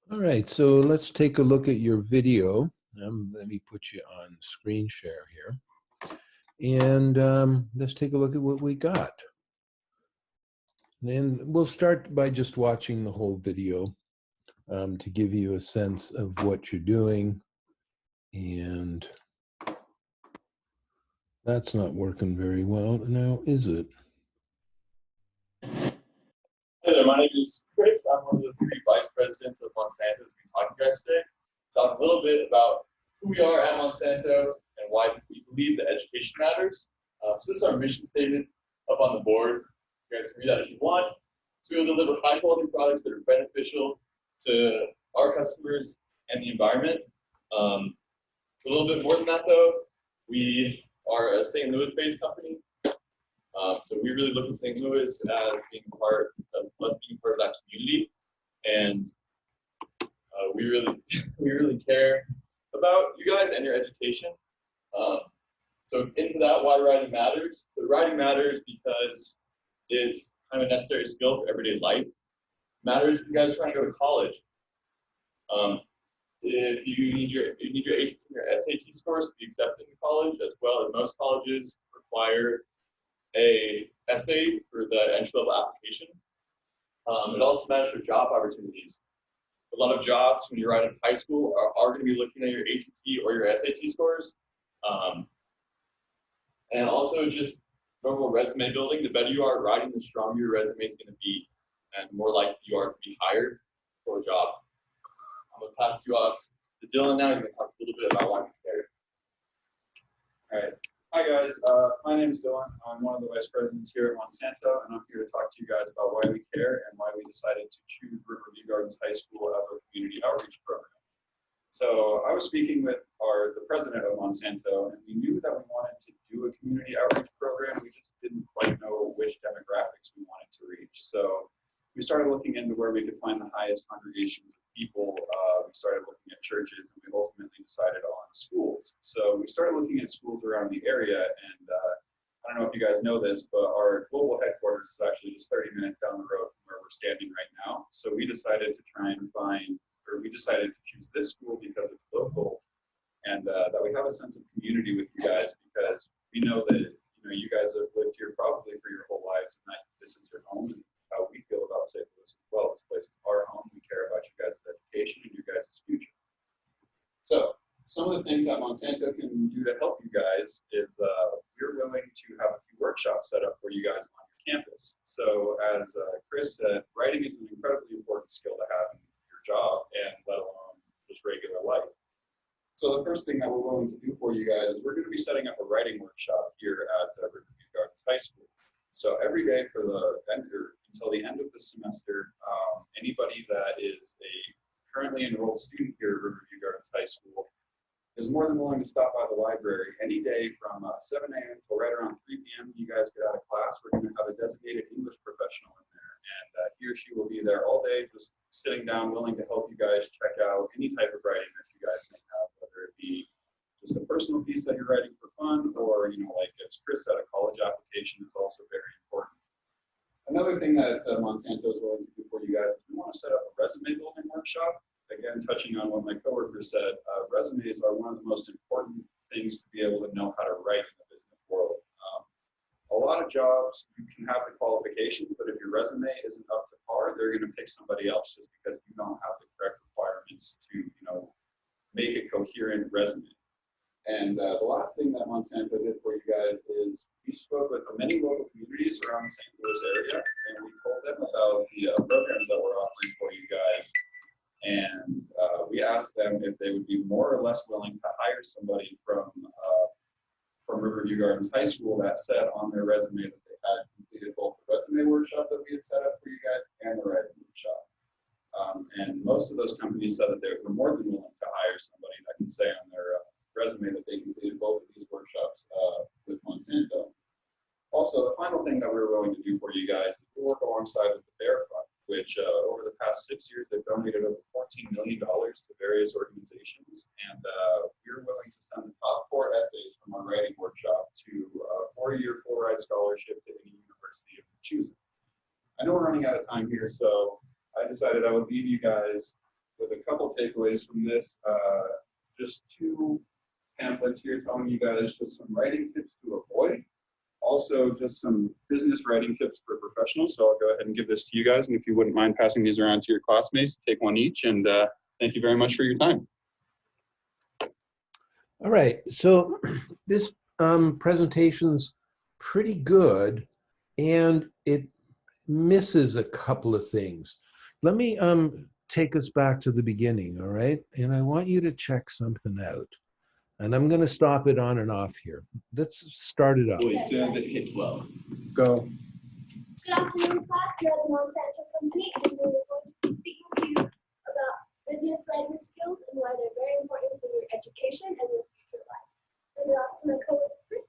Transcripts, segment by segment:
All right, so let's take a look at your video. Let me put you on screen share here. And let's take a look at what we got. And we'll start by just watching the whole video to give you a sense of what you're doing. And that's not working very well now, is it? Hey there, my name is Chris. I'm one of the three vice presidents of Monsanto as we talk to you guys today. Talk a little bit about who we are at Monsanto and why we believe that education matters. So this is our mission statement up on the board. You guys can read that if you want. So we'll deliver high quality products that are beneficial to our customers and the environment. A little bit more than that though, we are a St. Louis based company. So we really look at St. Louis as being part of us being part of that community, and we really we really care about you guys and your education. So into that, why writing matters. So writing matters because it's kind of a necessary skill for everyday life. It matters if you guys are trying to go to college. If you need your ACT and your SAT scores to be accepted in college, as well as most colleges require a essay for the entry-level application. It also matters for job opportunities. A lot of jobs when you're out of high school are going to be looking at your ACT or your SAT scores. And also just normal resume building. The better you are at writing, the stronger your resume is going to be, and the more likely you are to be hired for a job. I'm going to pass you off to Dylan now. He's going to talk a little bit about why we care. All right. Hi guys, my name is Dylan. I'm one of the vice presidents here at Monsanto, and I'm here to talk to you guys about why we care and why we decided to choose Riverview Gardens High School as our community outreach program. So I was speaking with the president of Monsanto, and we knew that we wanted to do a community outreach program. We just didn't quite know which demographics we wanted to reach. So we started looking into where we could find the highest congregations of people. We started looking at churches, and we ultimately decided on schools. So we started looking at schools around the area, and I don't know if you guys know this, but our global headquarters is actually just 30 minutes down the road from where we're standing right now. So we decided to we decided to choose this school because it's local, and that we have a sense of community with you guys, because we know that you guys have lived here probably for your whole lives, and that this is your home, and how we feel about St. Louis as well. This place is our home. We care about you guys' education and your guys' future. So some of the things that Monsanto can do to help you guys is we're willing to have a few workshops set up for you guys on your campus. So as Chris said, writing is an incredibly important skill to have in your job, and let alone just regular life. So the first thing that we're willing to do for you guys is we're going to be setting up a writing workshop here at Riverview Gardens High School. So every day for until the end of the semester, anybody that is a currently enrolled student here at Riverview Gardens High School is more than willing to stop by the library any day from 7 a.m. till right around 3 p.m. You guys get out of class. We're going to have a designated English professional in there, and he or she will be there all day, just sitting down, willing to help you guys check out any type of writing that you guys may have, whether it be just a personal piece that you're writing for fun, or like as Chris said, a college application is also very important. Another thing that Monsanto is willing to do for you guys is we want to set up a resume building workshop. Again, touching on what my coworker said, resumes are one of the most important things to be able to know how to write in the business world. A lot of jobs, you can have the qualifications, but if your resume isn't up to par, they're going to pick somebody else just because you don't have the correct requirements to, make a coherent resume. And the last thing that Monsanto did for you guys is we spoke with many local communities around the St. Louis area, and we told them about the programs that we're offering for you guys. And we asked them if they would be more or less willing to hire somebody from Riverview Gardens High School that said on their resume that they had completed both the resume workshop that we had set up for you guys and the writing workshop. And most of those companies said that they were more than willing to hire somebody that can say on their resume that they completed both of these workshops with Monsanto. Also, the final thing that we're willing to do for you guys is to work alongside with the Bear Fund, which over the past 6 years, they've donated over $14 million to various organizations. And we're willing to send the top 4 essays from our writing workshop to a 4-year full-ride scholarship to any university of choosing. I know we're running out of time here, so I decided I would leave you guys with a couple takeaways from this. Just two pamphlets here telling you guys just some writing tips to avoid. Also, just some business writing tips for professionals. So I'll go ahead and give this to you guys. And if you wouldn't mind passing these around to your classmates, take one each. And thank you very much for your time. All right, so this presentation's pretty good, and it misses a couple of things. Let me take us back to the beginning, all right? And I want you to check something out. And I'm going to stop it on and off here. Let's start it up. As soon as it hit 12. Go. Good afternoon, class. We are the Monsanto Company, and we're going to be speaking to you about business writing skills and why they're very important for your education and your future life. Send it off to my coworker, Chris.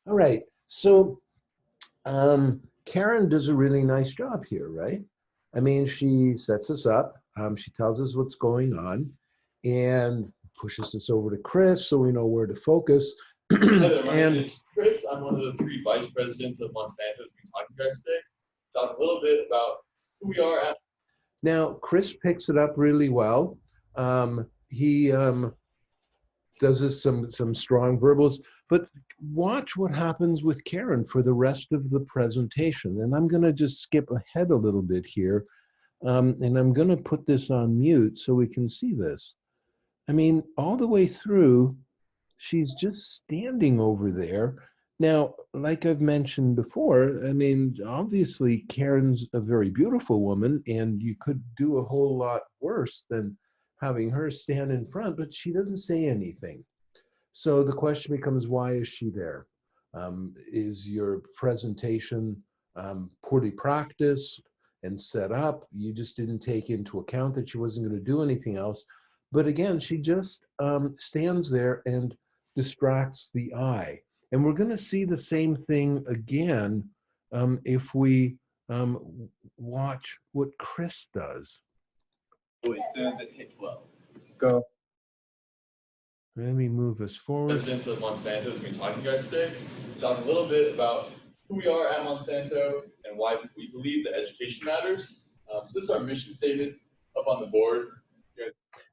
All right, so Karen does a really nice job here, right? I mean, she sets us up, she tells us what's going on, and pushes us over to Chris so we know where to focus. Hi there, my name And is Chris. I'm one of the 3 vice presidents of Monsanto as we talk to you guys today. Talk a little bit about who we are at. now Chris picks it up really well. He does us some strong verbals, but watch what happens with Karen for the rest of the presentation. And I'm going to just skip ahead a little bit here, and I'm going to put this on mute so we can see this. I mean, all the way through, she's just standing over there. Now, like I've mentioned before, I mean, obviously Karen's a very beautiful woman, and you could do a whole lot worse than having her stand in front, but she doesn't say anything. So the question becomes, why is she there? Is your presentation poorly practiced and set up? You just didn't take into account that she wasn't going to do anything else. But again, she just stands there and distracts the eye. And we're going to see the same thing again if we watch what Chris does. As soon as it hit 12. Go. Let me move us forward. Presidents of Monsanto as we talk to you guys today. Talk a little bit about who we are at Monsanto and why we believe that education matters. So this is our mission statement up on the board.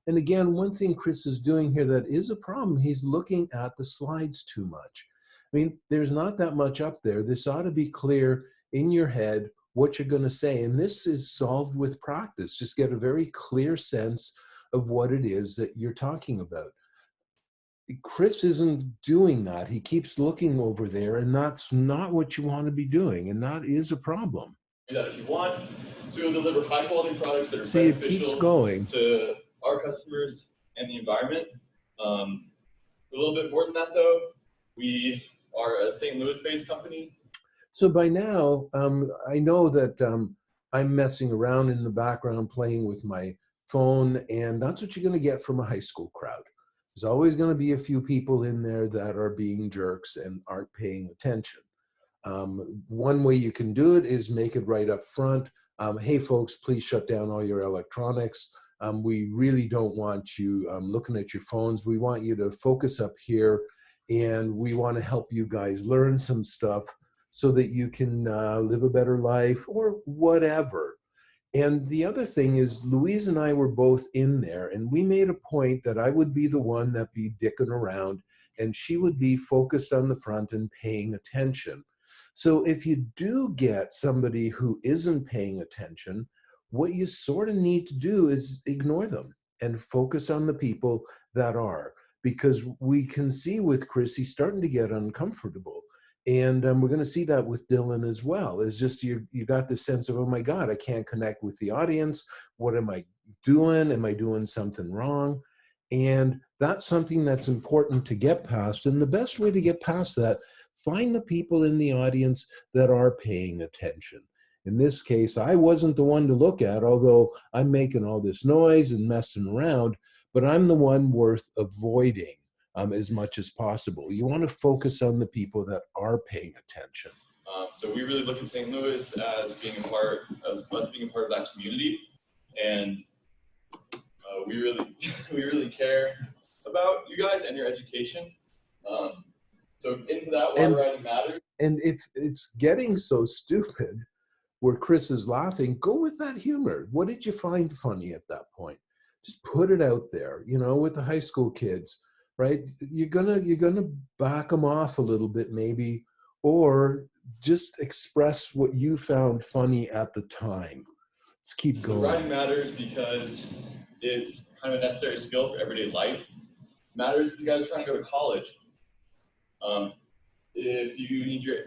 And again, one thing Chris is doing here that is a problem, he's looking at the slides too much. I mean, there's not that much up there. This ought to be clear in your head what you're going to say. And this is solved with practice. Just get a very clear sense of what it is that you're talking about. Chris isn't doing that. He keeps looking over there, and that's not what you want to be doing. And that is a problem. That if you want to deliver high quality products that are See, it beneficial keeps going. to our customers and the environment. A little bit more than that though, we are a St. Louis-based company. So by now, I know that I'm messing around in the background playing with my phone, and that's what you're going to get from a high school crowd. There's always going to be a few people in there that are being jerks and aren't paying attention. One way you can do it is make it right up front. Hey folks, please shut down all your electronics. We really don't want you looking at your phones. We want you to focus up here, and we want to help you guys learn some stuff so that you can live a better life or whatever. And the other thing is, Louise and I were both in there, and we made a point that I would be the one that be dicking around, and she would be focused on the front and paying attention. So if you do get somebody who isn't paying attention, what you sort of need to do is ignore them and focus on the people that are, because we can see with Chris, he's starting to get uncomfortable. And we're going to see that with Dylan as well. It's just you got this sense of, oh my God, I can't connect with the audience. What am I doing? Am I doing something wrong? And that's something that's important to get past. And the best way to get past that, find the people in the audience that are paying attention. In this case, I wasn't the one to look at, although I'm making all this noise and messing around, but I'm the one worth avoiding as much as possible. You want to focus on the people that are paying attention. So we really look at St. Louis as being a part of that community, and we really care about you guys and your education. So into that, why writing matters. And if it's getting so stupid, where Chris is laughing, go with that humor. What did you find funny at that point? Just put it out there, you know, with the high school kids, right? You're gonna back them off a little bit maybe, or just express what you found funny at the time. Let's keep So writing going. matters because it's kind of a necessary skill for everyday life. Matters if you guys are trying to go to college. If you need your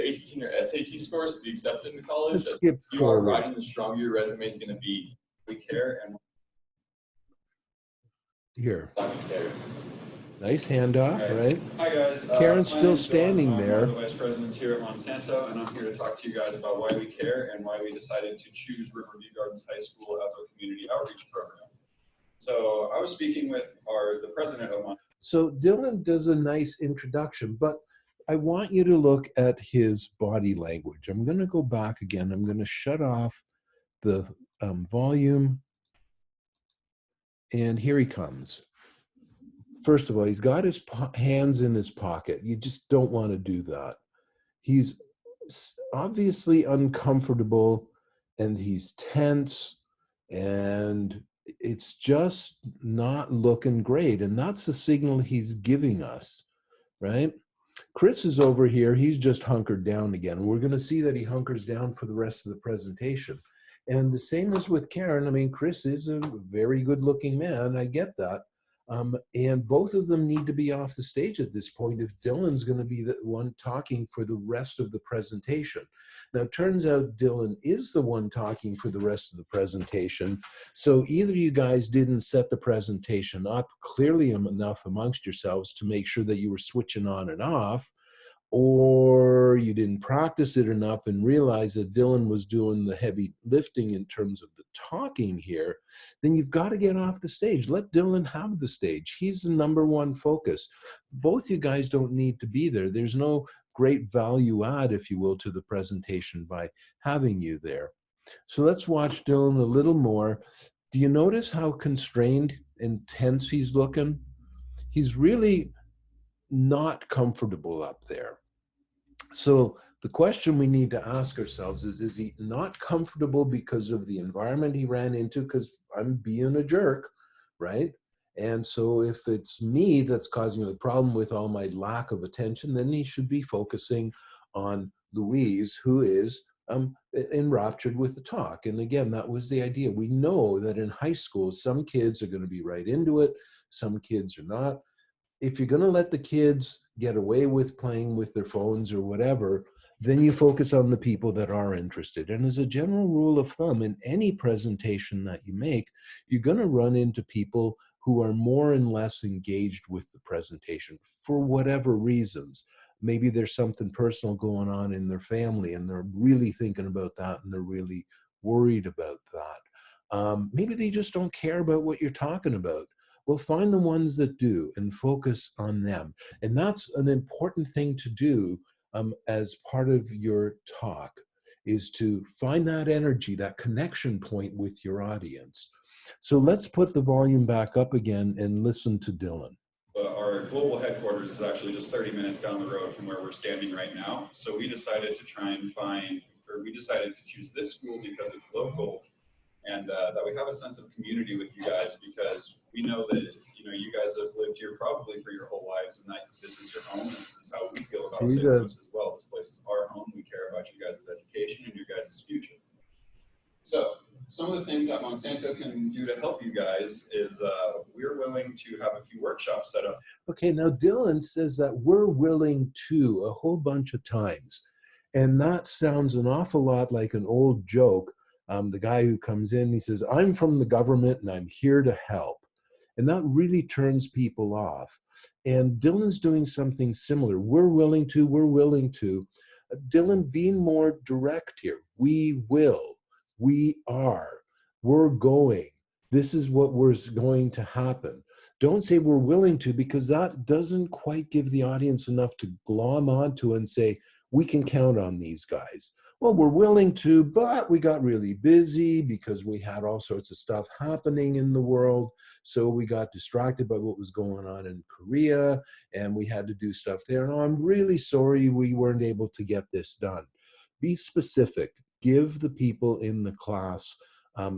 ACT and your SAT scores to be accepted into college, Let's as skip you are forward writing, the stronger your resume is going to be. We care and here. Why we care. Nice handoff, right? Hi guys. Karen's My still name's Dylan. standing I'm there. one of the vice presidents here at Monsanto, and I'm here to talk to you guys about why we care and why we decided to choose Riverview Gardens High School as our community outreach program. So I was speaking with the president of Monsanto. So Dylan does a nice introduction, but I want you to look at his body language. I'm going to go back again. I'm going to shut off the volume. And here he comes. First of all, he's got his hands in his pocket. You just don't want to do that. He's obviously uncomfortable and he's tense and it's just not looking great. And that's the signal he's giving us, right? Chris is over here. He's just hunkered down again. We're going to see that he hunkers down for the rest of the presentation. And the same as with Karen. I mean, Chris is a very good looking man. I get that. And both of them need to be off the stage at this point if Dylan's going to be the one talking for the rest of the presentation. Now, it turns out Dylan is the one talking for the rest of the presentation. So either you guys didn't set the presentation up clearly enough amongst yourselves to make sure that you were switching on and off, or you didn't practice it enough and realize that Dylan was doing the heavy lifting in terms of the talking here, then you've got to get off the stage. Let Dylan have the stage. He's the number one focus. Both you guys don't need to be there. There's no great value add, if you will, to the presentation by having you there. So let's watch Dylan a little more. Do you notice how constrained and tense he's looking? He's really not comfortable up there. So the question we need to ask ourselves is he not comfortable because of the environment he ran into? Because I'm being a jerk, right? And so if it's me that's causing the problem with all my lack of attention, then he should be focusing on Louise, who is enraptured with the talk. And again, that was the idea. We know that in high school, some kids are going to be right into it, some kids are not. If you're going to let the kids get away with playing with their phones or whatever, then you focus on the people that are interested. And as a general rule of thumb, in any presentation that you make, you're going to run into people who are more and less engaged with the presentation for whatever reasons. Maybe there's something personal going on in their family and they're really thinking about that and they're really worried about that. Maybe they just don't care about what you're talking about. Well, find the ones that do and focus on them. And that's an important thing to do as part of your talk, is to find that energy, that connection point with your audience. So let's put the volume back up again and listen to Dylan. Our global headquarters is actually just 30 minutes down the road from where we're standing right now. So we decided to we decided to choose this school because it's local and that we have a sense of community with you guys, because we know that you guys have lived here probably for your whole lives, and that this is your home, and this is how we feel about St. Louis as well. This place is our home. We care about you guys' education and your guys' future. So some of the things that Monsanto can do to help you guys is we're willing to have a few workshops set up. Okay, now Dylan says that we're willing to a whole bunch of times, and that sounds an awful lot like an old joke. The guy who comes in, he says, I'm from the government and I'm here to help. And that really turns people off. And Dylan's doing something similar. We're willing to. Dylan, being more direct here. We will. We are. We're going. This is what was going to happen. Don't say we're willing to, because that doesn't quite give the audience enough to glom onto and say, we can count on these guys. Well, we're willing to, but we got really busy because we had all sorts of stuff happening in the world. So we got distracted by what was going on in Korea and we had to do stuff there. And I'm really sorry we weren't able to get this done. Be specific. give the people in the class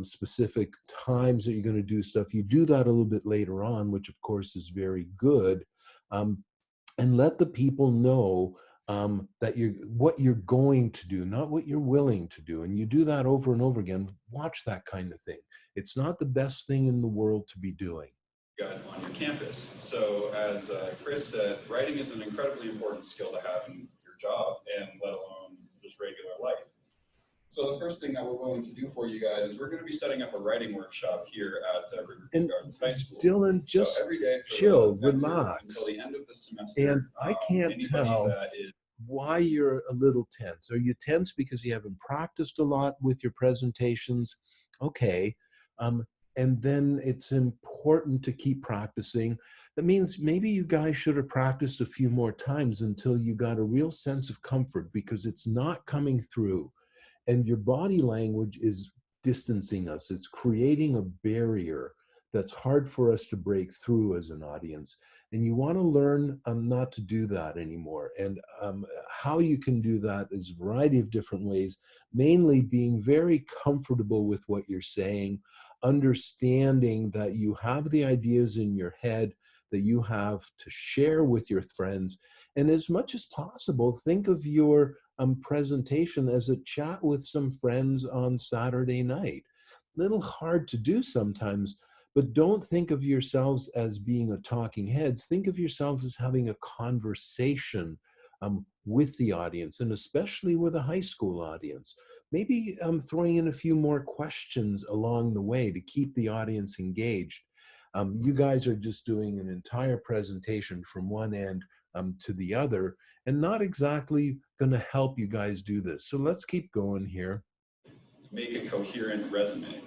specific times that you're going to do stuff. You do that a little bit later on, which of course is very good. And let the people know that what you're going to do, not what you're willing to do. And you do that over and over again. Watch that kind of thing. It's not the best thing in the world to be doing. Guys on your campus. So as Chris said, writing is an incredibly important skill to have in your job, and let alone just regular life. So the first thing that we're willing to do for you guys is we're going to be setting up a writing workshop here at Riverview Gardens High School. Dylan, just so every day chill, relax. Until the end of the semester. And I can't tell why you're a little tense. Are you tense because you haven't practiced a lot with your presentations? Okay. And then it's important to keep practicing. That means maybe you guys should have practiced a few more times until you got a real sense of comfort, because it's not coming through. And your body language is distancing us. It's creating a barrier that's hard for us to break through as an audience. And you want to learn not to do that anymore. And how you can do that is a variety of different ways, mainly being very comfortable with what you're saying, understanding that you have the ideas in your head that you have to share with your friends. And as much as possible, think of your presentation as a chat with some friends on Saturday night. A little hard to do sometimes, but don't think of yourselves as being a talking heads. Think of yourselves as having a conversation with the audience, and especially with a high school audience. Maybe throwing in a few more questions along the way to keep the audience engaged. You guys are just doing an entire presentation from one end to the other, and not exactly going to help you guys do this. So let's keep going here. Make a coherent resume.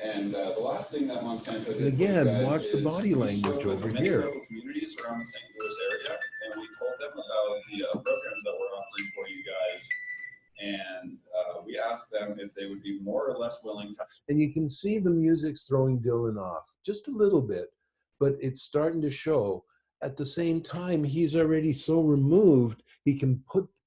And the last thing that Monsanto did, and again, watch the body language over here. Local communities around the St. Louis area, and we told them about the programs that we're offering for you guys. And we asked them if they would be more or less willing to. And you can see the music's throwing Dylan off just a little bit, but it's starting to show. At the same time, he's already so removed, he can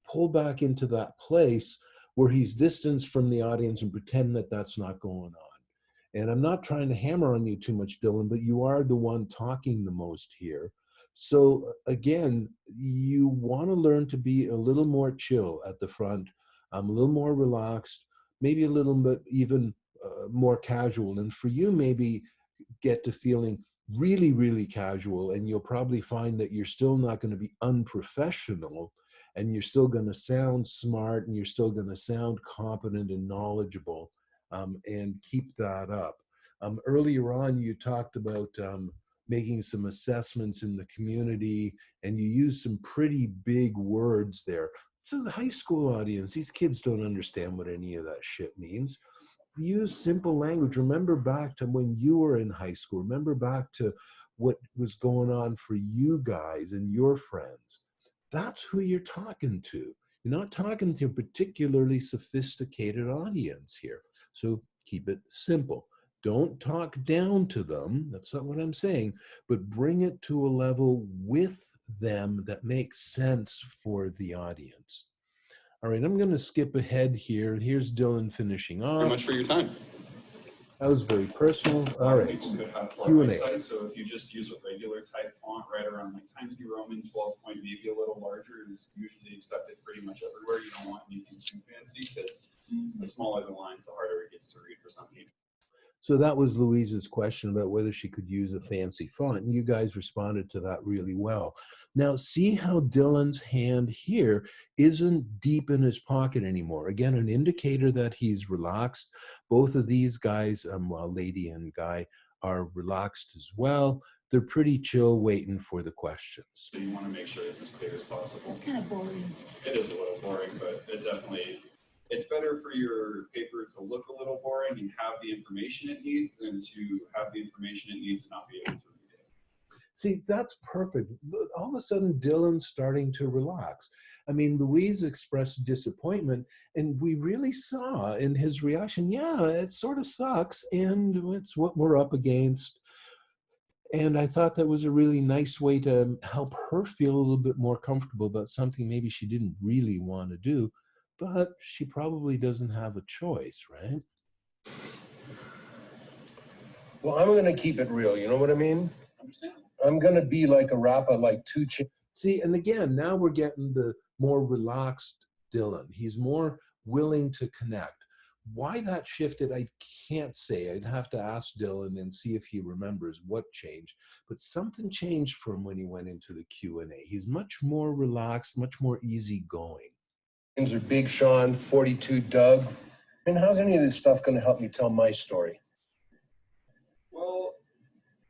pull back into that place where he's distanced from the audience and pretend that that's not going on. And I'm not trying to hammer on you too much, Dylan, but you are the one talking the most here. So again, you want to learn to be a little more chill at the front, a little more relaxed, maybe a little bit even more casual. And for you, maybe get to feeling really, really casual, and you'll probably find that you're still not going to be unprofessional, and you're still going to sound smart, and you're still going to sound competent and knowledgeable, and keep that up. Earlier on, you talked about making some assessments in the community, and you used some pretty big words there. So the high school audience, these kids don't understand what any of that shit means. Use simple language. Remember back to when you were in high school. Remember back to what was going on for you guys and your friends. That's who you're talking to. You're not talking to a particularly sophisticated audience here. So keep it simple. Don't talk down to them. That's not what I'm saying, but bring it to a level with them that makes sense for the audience. All right, I'm going to skip ahead here. Here's Dylan finishing off. Very much for your time. That was very personal. All right, Q&A. So if you just use a regular type font right around like Times New Roman 12 point, maybe a little larger, is usually accepted pretty much everywhere. You don't want anything too fancy, because the smaller the lines, the harder it gets to read for some people. So that was Louise's question about whether she could use a fancy font, and you guys responded to that really well. Now, see how Dylan's hand here isn't deep in his pocket anymore. Again, an indicator that he's relaxed. Both of these guys, well, lady and guy, are relaxed as well. They're pretty chill, waiting for the questions. So you want to make sure it's as clear as possible. It's kind of boring. It is a little boring, but it definitely, it's better for your paper to look a little boring and have the information it needs than to have the information it needs and not be able to read it. See, that's perfect. All of a sudden, Dylan's starting to relax. I mean, Louise expressed disappointment, and we really saw in his reaction, yeah, it sort of sucks, and it's what we're up against. And I thought that was a really nice way to help her feel a little bit more comfortable about something maybe she didn't really want to do. but she probably doesn't have a choice, right? Well, I'm going to keep it real. You know what I mean? Understand? I'm going to be like a rapper, like See, and again, now we're getting the more relaxed Dylan. He's more willing to connect. Why that shifted, I can't say. I'd have to ask Dylan and see if he remembers what changed. But something changed for him when he went into the Q&A. He's much more relaxed, much more easygoing. Names are Big Sean, 42 Doug. And how's any of this stuff going to help me tell my story? Well,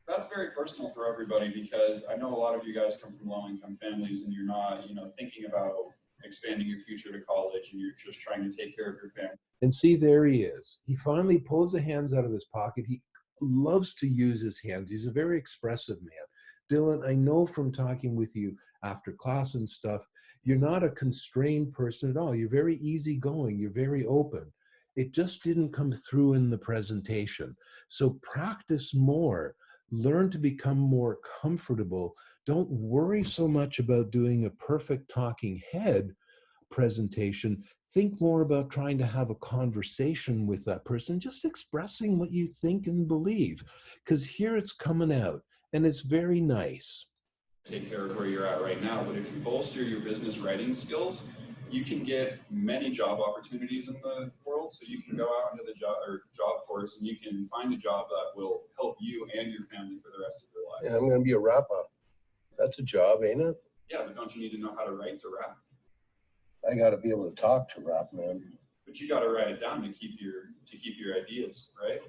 that's very personal for everybody because I know a lot of you guys come from low-income families and you're not, thinking about expanding your future to college and you're just trying to take care of your family. And see, there he is. He finally pulls the hands out of his pocket. He loves to use his hands. He's a very expressive man. Dylan, I know from talking with you after class and stuff, you're not a constrained person at all. You're very easygoing. You're very open. It just didn't come through in the presentation. So practice more. Learn to become more comfortable. Don't worry so much about doing a perfect talking head presentation. Think more about trying to have a conversation with that person, just expressing what you think and believe, because here it's coming out and it's very nice. Take care of where you're at right now, but if you bolster your business writing skills, you can get many job opportunities in the world. So you can go out into the job force and you can find a job that will help you and your family for the rest of your life. Yeah, I'm going to be a rapper. That's a job, ain't it? Yeah, but don't you need to know how to write to rap? I got to be able to talk to rap, man. But you got to write it down to keep your ideas, right?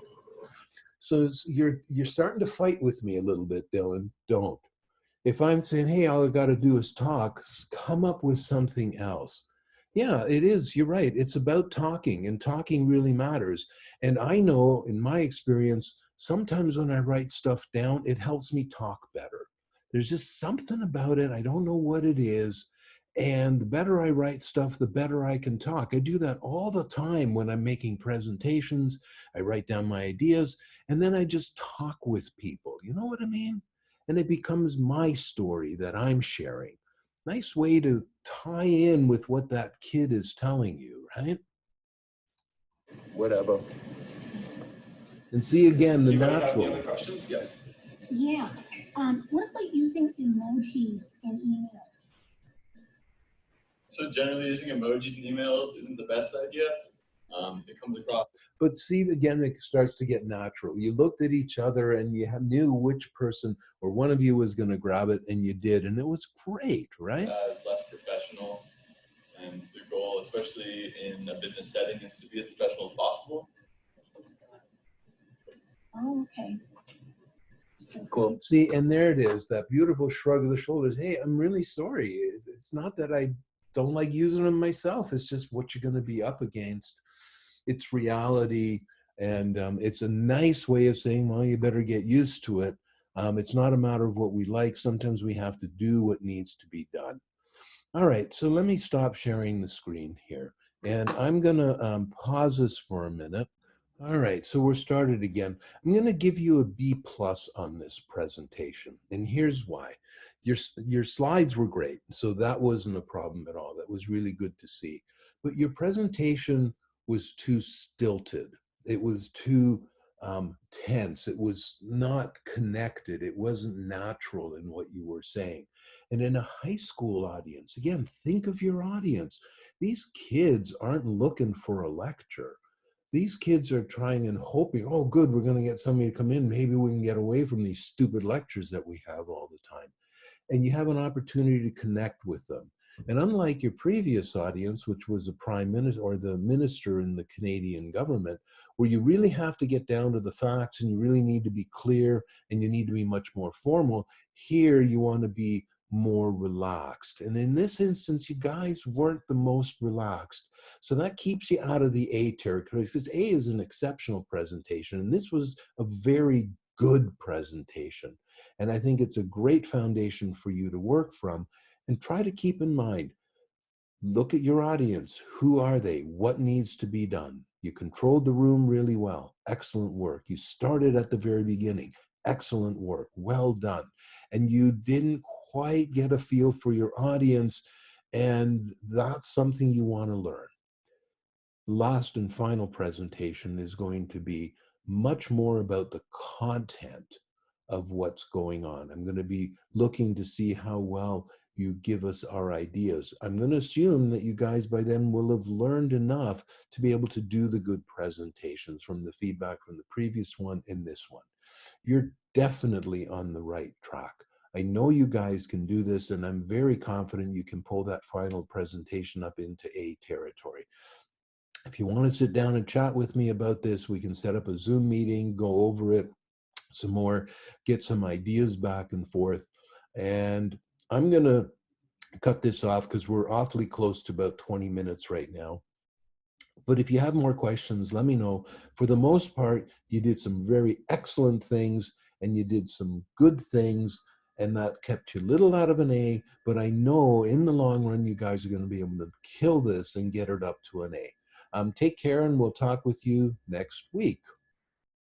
So you're starting to fight with me a little bit, Dylan. Don't. If I'm saying, hey, all I got to do is talk, come up with something else. Yeah, it is. You're right. It's about talking, and talking really matters. And I know in my experience, sometimes when I write stuff down, it helps me talk better. There's just something about it. I don't know what it is. And the better I write stuff, the better I can talk. I do that all the time when I'm making presentations. I write down my ideas, and then I just talk with people. You know what I mean? And it becomes my story that I'm sharing. Nice way to tie in with what that kid is telling you, right? Whatever. And see again the Anybody have any natural. other questions, guys? Yeah. What about using emojis in emails? So generally using emojis in emails isn't the best idea. It comes across. But see, again, it starts to get natural. You looked at each other and you knew which person or one of you was going to grab it, and you did. And it was great, right? As less professional. And the goal, especially in a business setting, is to be as professional as possible. Oh, okay. Cool. See, and there it is, that beautiful shrug of the shoulders. Hey, I'm really sorry. It's not that I don't like using them myself. It's just what you're going to be up against. It's reality, and it's a nice way of saying, well, you better get used to it. It's not a matter of what we like. Sometimes we have to do what needs to be done. All right, so let me stop sharing the screen here, and I'm going to pause this for a minute. All right, so we're started again. I'm going to give you a B+ on this presentation, and here's why. Your slides were great, so that wasn't a problem at all. That was really good to see. But your presentation was too stilted. It was too tense. It was not connected. It wasn't natural in what you were saying. And in a high school audience, again, think of your audience. These kids aren't looking for a lecture. These kids are trying and hoping, oh, good, we're going to get somebody to come in. Maybe we can get away from these stupid lectures that we have all the time. And you have an opportunity to connect with them. And unlike your previous audience, which was the prime minister or the minister in the Canadian government, where you really have to get down to the facts and you really need to be clear and you need to be much more formal, here you want to be more relaxed. And in this instance, you guys weren't the most relaxed. So that keeps you out of the A territory, because A is an exceptional presentation. And this was a very good presentation. And I think it's a great foundation for you to work from. And try to keep in mind, look at your audience. Who are they? What needs to be done? You controlled the room really well. Excellent work. You started at the very beginning. Excellent work. Well done. And you didn't quite get a feel for your audience, and that's something you want to learn. last and final presentation is going to be much more about the content of what's going on. I'm going to be looking to see how well you give us our ideas. I'm going to assume that you guys by then will have learned enough to be able to do the good presentations from the feedback from the previous one and this one. You're definitely on the right track. I know you guys can do this, and I'm very confident you can pull that final presentation up into A territory. If you want to sit down and chat with me about this, we can set up a Zoom meeting, go over it some more, get some ideas back and forth. And I'm going to cut this off because we're awfully close to about 20 minutes right now. But if you have more questions, let me know. For the most part, you did some very excellent things and you did some good things, and that kept you a little out of an A, but I know in the long run, you guys are going to be able to kill this and get it up to an A. Take care, and we'll talk with you next week.